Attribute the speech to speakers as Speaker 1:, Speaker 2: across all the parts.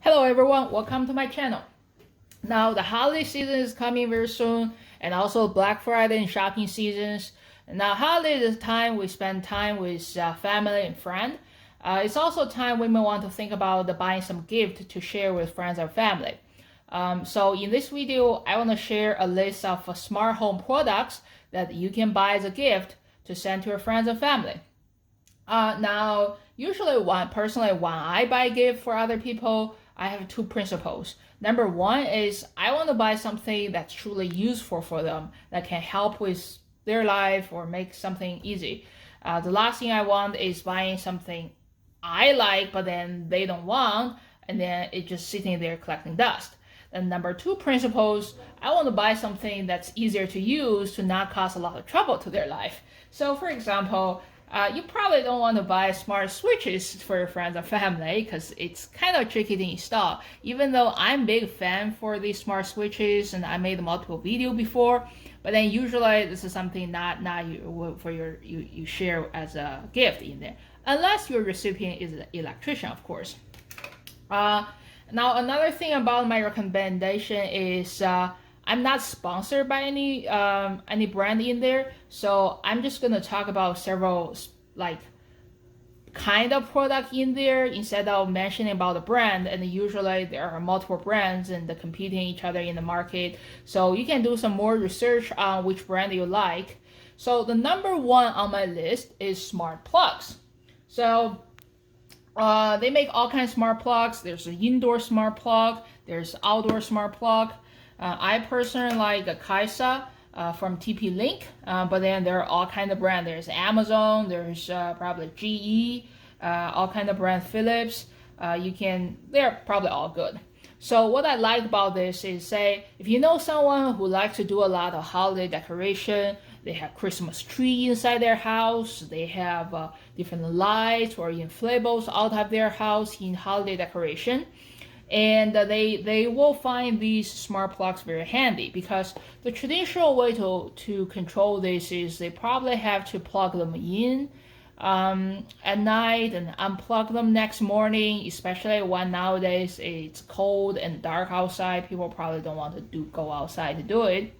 Speaker 1: Hello everyone, welcome to my channel. Now the holiday season is coming very soon, and also Black Friday and shopping seasons. Now holiday is the time we spend time with family and friends. It's also time women want to think about buying some gift to share with friends and family. So in this video, I want to share a list of smart home products that you can buy as a gift to send to your friends and family. Now, usually when I buy a gift for other people, I have two principles. Number one is I want to buy something that's truly useful for them, that can help with their life or make something easy. The last thing I want is buying something I like, but then they don't want, and then it's just sitting there collecting dust. And number two principles, I want to buy something that's easier to use to not cause a lot of trouble to their life. So for example, you probably don't want to buy smart switches for your friends and family because it's kind of tricky to install. Even though I'm a big fan for these smart switches and I made multiple videos before, but then usually this is something not you share as a gift in there, unless your recipient is an electrician, of course. Now another thing about my recommendation is I'm not sponsored by any brand in there, so I'm just gonna talk about several like kind of product in there instead of mentioning about the brand. And usually there are multiple brands and they're competing each other in the market, so you can do some more research on which brand you like. So the number one on my list is smart plugs. So they make all kinds of smart plugs. There's an indoor smart plug, there's outdoor smart plug. I personally like a Kaiser from TP-Link, but then there are all kinds of brands. There's Amazon, there's probably GE, all kinds of brands, Philips. They're probably all good. So what I like about this is, say, if you know someone who likes to do a lot of holiday decoration, they have Christmas tree inside their house, they have different lights or inflatables out of their house in holiday decoration, and they will find these smart plugs very handy, because the traditional way to control this is they probably have to plug them in at night and unplug them next morning, especially when nowadays it's cold and dark outside. People probably don't want to go outside to do it.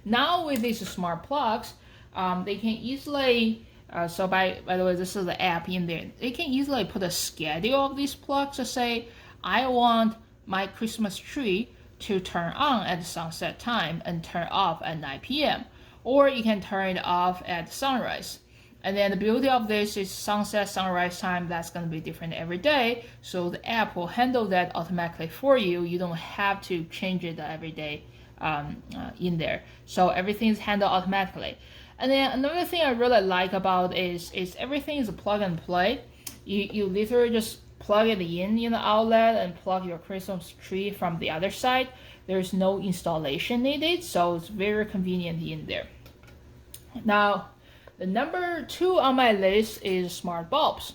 Speaker 1: Now with these smart plugs, they can easily so by the way, this is the app in there. They can easily put a schedule of these plugs to say, I want my Christmas tree to turn on at sunset time and turn off at 9 p.m. Or you can turn it off at sunrise. And then the beauty of this is sunset, sunrise time, that's going to be different every day. So the app will handle that automatically for you. You don't have to change it every day in there. So everything's handled automatically. And then another thing I really like about is everything is a plug and play. You literally just plug it in the outlet and plug your Christmas tree from the other side. There's no installation needed, so it's very convenient in there. Now, the number two on my list is smart bulbs.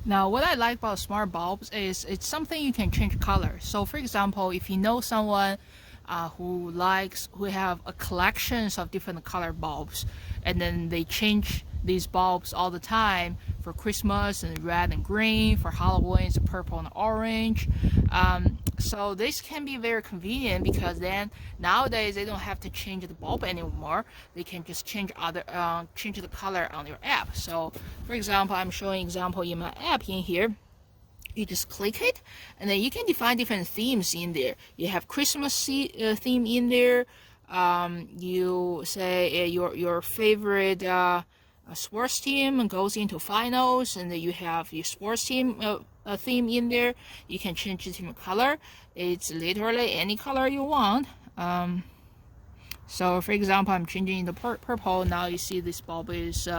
Speaker 1: Now, what I like about smart bulbs is it's something you can change color. So, for example, if you know someone who have a collections of different color bulbs, and then they change these bulbs all the time for Christmas and red and green, for Halloween it's purple and orange. So this can be very convenient, because then nowadays they don't have to change the bulb anymore. They can just change the color on your app. So for example, I'm showing example in my app in here. You just click it, and then you can define different themes in there. You have Christmas theme in there. You say your favorite sports team goes into finals, and then you have your sports team theme in there. You can change the team color. It's literally any color you want. So for example, I'm changing the purple. Now you see this bulb is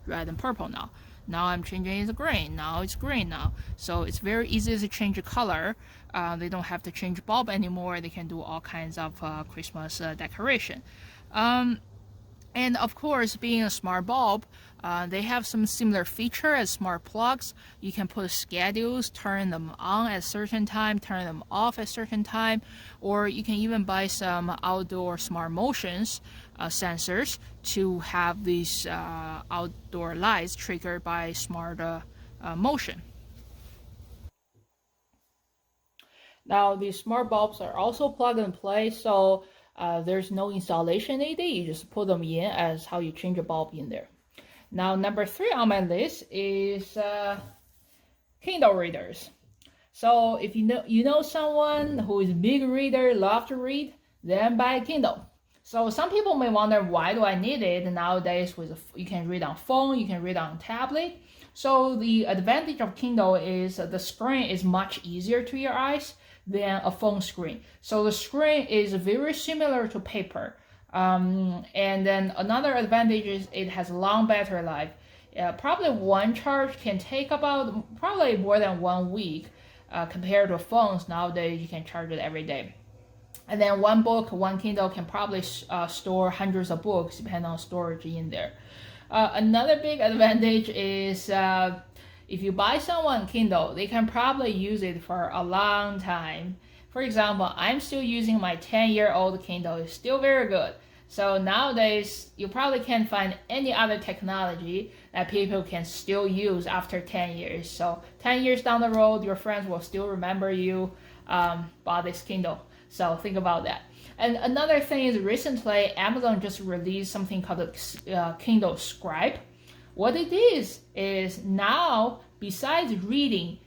Speaker 1: red and purple now. Now I'm changing it to green. Now it's green now. So it's very easy to change the color. They don't have to change bulb anymore. They can do all kinds of Christmas decoration. And of course, being a smart bulb, they have some similar feature as smart plugs. You can put schedules, turn them on at a certain time, turn them off at a certain time, or you can even buy some outdoor smart motions sensors to have these outdoor lights triggered by smart motion. Now these smart bulbs are also plug and play, so there's no installation needed. You just put them in as how you change a bulb in there. Now number 3 on my list is Kindle readers. So if you know someone who is a big reader, love to read, then buy Kindle. So some people may wonder, why do I need it nowadays? You can read on phone, you can read on tablet. So the advantage of Kindle is the screen is much easier to your eyes than a phone screen. So the screen is very similar to paper. And then another advantage is it has long battery life. Probably one charge can take about probably more than 1 week. Compared to phones nowadays, you can charge it every day. And then one Kindle can probably store hundreds of books depending on storage in there. Another big advantage is if you buy someone Kindle, they can probably use it for a long time. For example, I'm still using my 10-year-old Kindle. It's still very good. So nowadays, you probably can't find any other technology that people can still use after 10 years. So 10 years down the road, your friends will still remember you bought this Kindle. So think about that. And another thing is recently, Amazon just released something called the Kindle Scribe. What it is now, besides reading,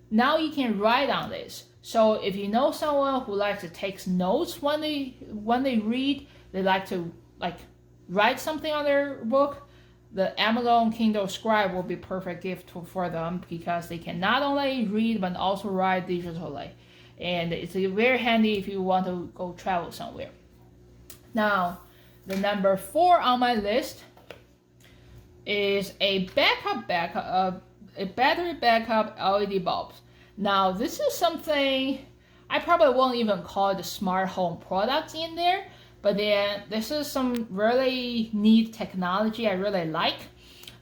Speaker 1: now you can write on this. So if you know someone who likes to take notes when they read, they like to write something on their book, the Amazon Kindle Scribe will be perfect gift for them, because they can not only read but also write digitally. And it's very handy if you want to go travel somewhere. Now, the number 4 on my list is a battery backup LED bulbs. Now, this is something I probably won't even call it a smart home product in there, but then this is some really neat technology I really like.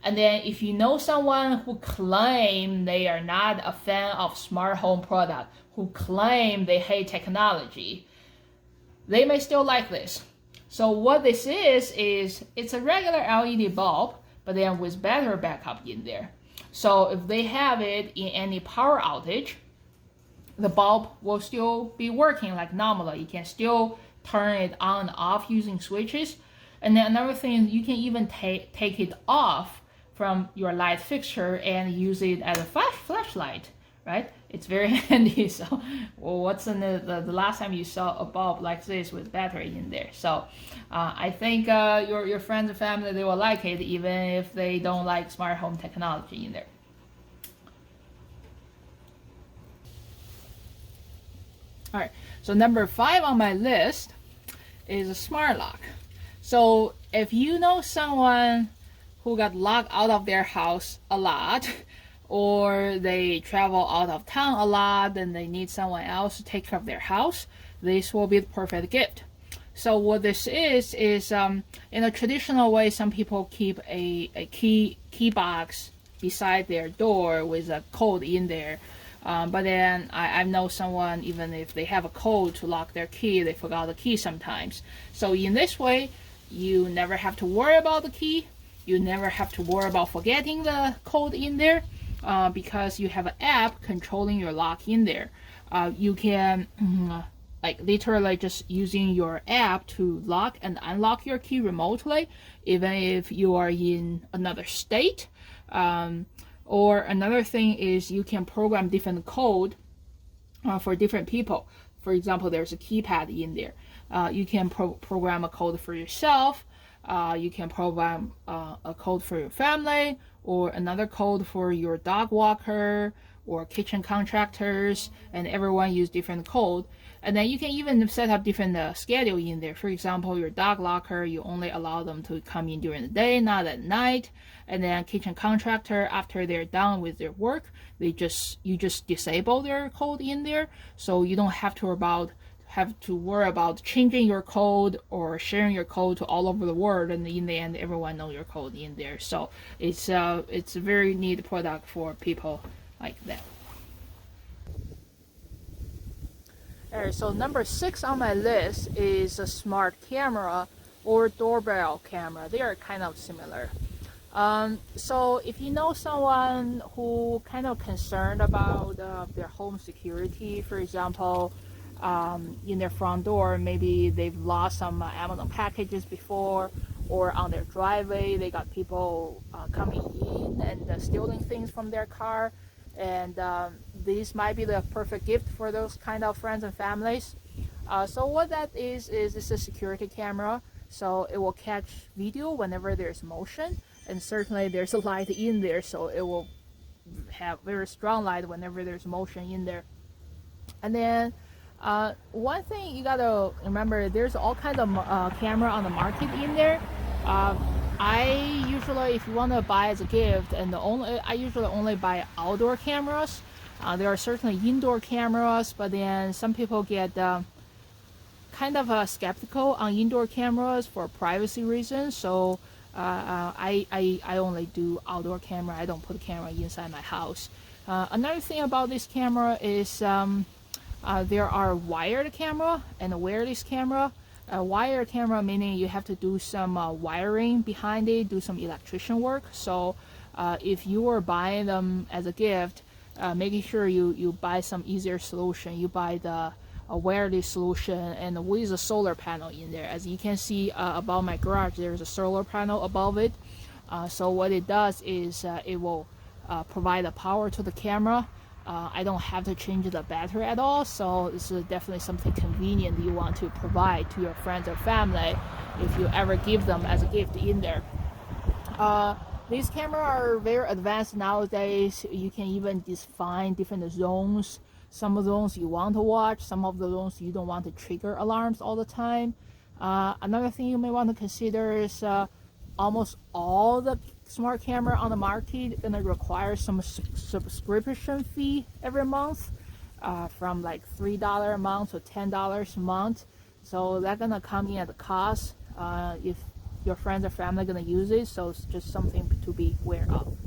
Speaker 1: And then if you know someone who claim they are not a fan of smart home product, who claim they hate technology, they may still like this. So what this is it's a regular LED bulb, but then with battery backup in there. So if they have it in any power outage, the bulb will still be working like normally. You can still turn it on and off using switches. And then another thing is you can even take it off from your light fixture and use it as a flashlight, right? It's very handy. So what's in the last time you saw a bulb like this with battery in there? So I think your friends and family, they will like it even if they don't like smart home technology in there. All right, so number 5 on my list is a smart lock. So if you know someone who got locked out of their house a lot, or they travel out of town a lot and they need someone else to take care of their house, this will be the perfect gift. So what this is in a traditional way, some people keep a key box beside their door with a code in there. But then I know someone, even if they have a code to lock their key, they forgot the key sometimes. So in this way, you never have to worry about the key. You never have to worry about forgetting the code in there, because you have an app controlling your lock in there. You can literally just using your app to lock and unlock your key remotely, even if you are in another state. Or another thing is you can program different code for different people. For example, there's a keypad in there. You can program a code for yourself. You can program a code for your family, or another code for your dog walker or kitchen contractors, and everyone use different code. And then you can even set up different schedule in there. For example, your dog locker, you only allow them to come in during the day, not at night. And then kitchen contractor, after they're done with their work, you just disable their code in there, so you don't have to worry about changing your code or sharing your code to all over the world, and in the end everyone knows your code in there. So it's a very neat product for people like that. Alright, so number 6 on my list is a smart camera or doorbell camera. They are kind of similar. So if you know someone who kind of concerned about their home security, for example, in their front door, maybe they've lost some Amazon packages before, or on their driveway, they got people coming in and stealing things from their car. And this might be the perfect gift for those kind of friends and families. So what that is it's a security camera. So it will catch video whenever there's motion, and certainly there's a light in there, so it will have very strong light whenever there's motion in there. And then one thing you gotta remember, there's all kinds of camera on the market in there. I usually, if you want to buy as a gift, and I usually only buy outdoor cameras. There are certainly indoor cameras, but then some people get kind of skeptical on indoor cameras for privacy reasons. So I only do outdoor camera. I don't put a camera inside my house. Another thing about this camera is there are wired camera and a wireless camera. A wired camera meaning you have to do some wiring behind it, do some electrician work. So if you are buying them as a gift, making sure you buy some easier solution. You buy a wireless solution and with a solar panel in there. As you can see above my garage, there's a solar panel above it. So what it does is it will provide the power to the camera. I don't have to change the battery at all, so this is definitely something convenient you want to provide to your friends or family if you ever give them as a gift in there. These cameras are very advanced nowadays. You can even define different zones. Some of the zones you want to watch, some of the zones you don't want to trigger alarms all the time. Another thing you may want to consider is almost all the smart camera on the market gonna require some subscription fee every month, from like $3 a month to $10 a month. So that's gonna come in at a cost if your friends or family gonna use it. So it's just something to be aware of.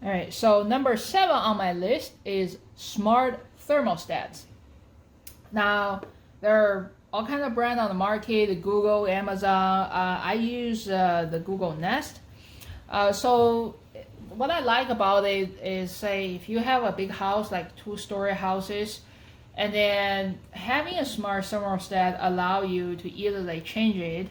Speaker 1: All right, so number 7 on my list is smart thermostats. Now, there are all kinds of brands on the market, Google, Amazon. I use the Google Nest. So what I like about it is, say, if you have a big house, like 2-story houses, and then having a smart thermostat allow you to easily change it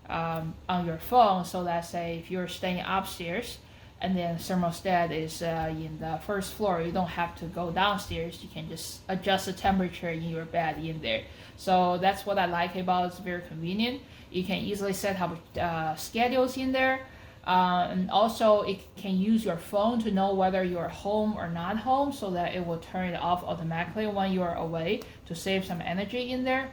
Speaker 1: on your phone. So let's say if you're staying upstairs, and then thermostat is in the first floor, you don't have to go downstairs. You can just adjust the temperature in your bed in there. So that's what I like about it. It's very convenient. You can easily set up schedules in there, and also it can use your phone to know whether you're home or not home, so that it will turn it off automatically when you are away to save some energy in there.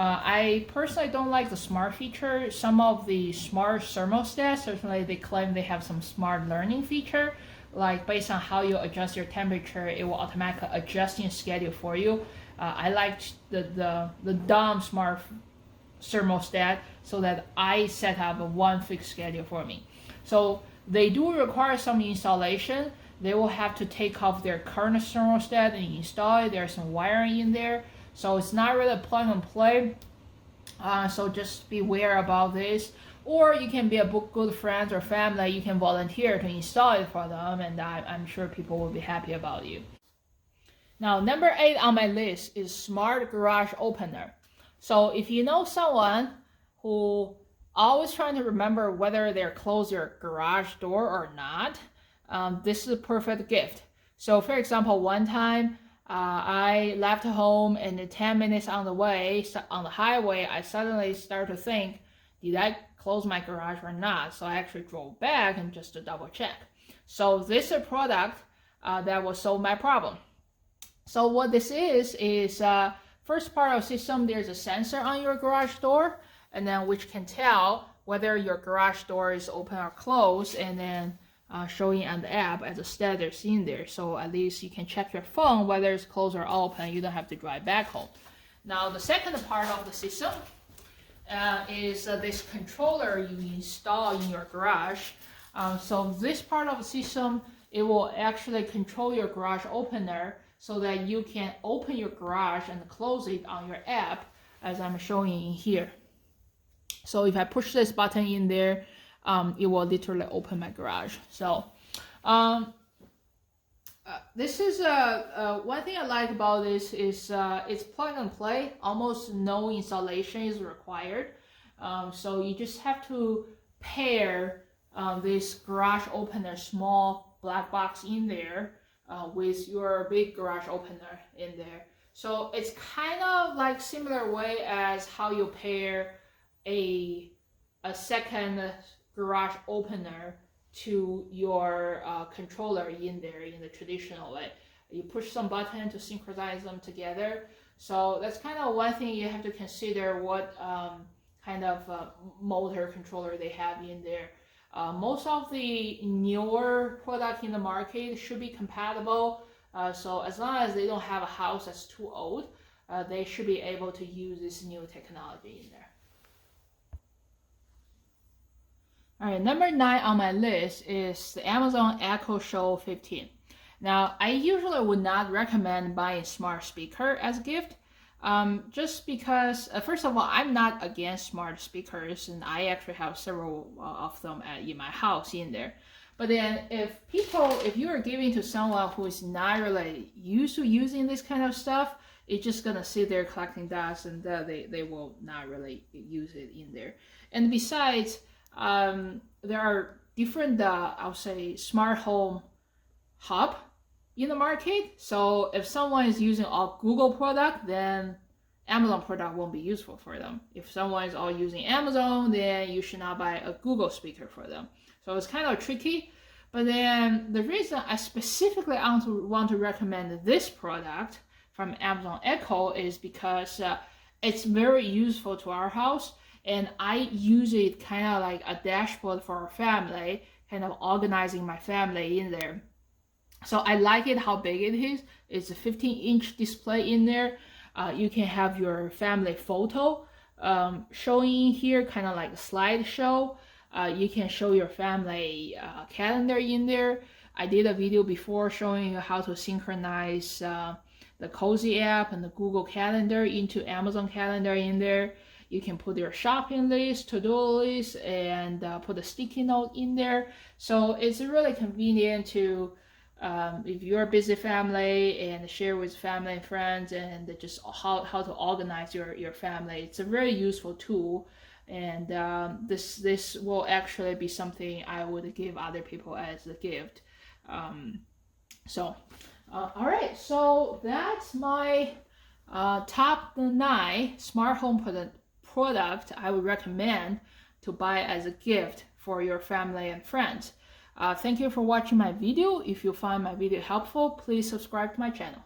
Speaker 1: I personally don't like the smart feature. Some of the smart thermostats, certainly they claim they have some smart learning feature, like based on how you adjust your temperature, it will automatically adjust your schedule for you. I like the dumb smart thermostat, so that I set up one fixed schedule for me. So they do require some installation. They will have to take off their current thermostat and install it. There's some wiring in there. So it's not really plug and play. So just beware about this. Or you can be a good friend or family. You can volunteer to install it for them, and I'm sure people will be happy about you. Now, number 8 on my list is smart garage opener. So if you know someone who always trying to remember whether they close their garage door or not, this is a perfect gift. So for example, one time, I left home, and 10 minutes on the way, on the highway, I suddenly started to think, did I close my garage or not? So I actually drove back and just to double check. So this is a product that will solve my problem. So what this is first part of the system, there's a sensor on your garage door, and then which can tell whether your garage door is open or closed, and then showing on the app as a status in there. So at least you can check your phone whether it's closed or open. You don't have to drive back home. Now the second part of the system is this controller you install in your garage. So this part of the system, it will actually control your garage opener so that you can open your garage and close it on your app, as I'm showing in here. So if I push this button in there, it will literally open my garage. So this is one thing I like about this is it's plug and play. Almost no installation is required. So you just have to pair this garage opener, small black box in there with your big garage opener in there. So it's kind of like similar way as how you pair a second garage opener to your controller in there in the traditional way. You push some button to synchronize them together. So that's kind of one thing you have to consider, what kind of motor controller they have in there. Most of the newer product in the market should be compatible. So as long as they don't have a house that's too old, they should be able to use this new technology in there. All right, number 9 on my list is the Amazon Echo Show 15. Now, I usually would not recommend buying smart speaker as a gift, just because, first of all, I'm not against smart speakers, and I actually have several of them in my house in there. But then if you are giving to someone who is not really used to using this kind of stuff, it's just gonna sit there collecting dust, and they will not really use it in there. And besides, there are different, I'll say, smart home hub in the market. So if someone is using a Google product, then Amazon product won't be useful for them. If someone is all using Amazon, then you should not buy a Google speaker for them. So it's kind of tricky. But then the reason I specifically want to recommend this product from Amazon Echo is because it's very useful to our house. And I use it kind of like a dashboard for our family, kind of organizing my family in there. So I like it how big it is. It's a 15-inch display in there. You can have your family photo showing here, kind of like a slideshow. You can show your family calendar in there. I did a video before showing you how to synchronize the Cozy app and the Google Calendar into Amazon Calendar in there. You can put your shopping list, to-do list, and put a sticky note in there. So it's really convenient to, if you're a busy family, and share with family and friends, and just how to organize your family. It's a very useful tool, and this will actually be something I would give other people as a gift. All right, so that's my top 9 smart home product I would recommend to buy as a gift for your family and friends. Thank you for watching my video. If you find my video helpful, please subscribe to my channel.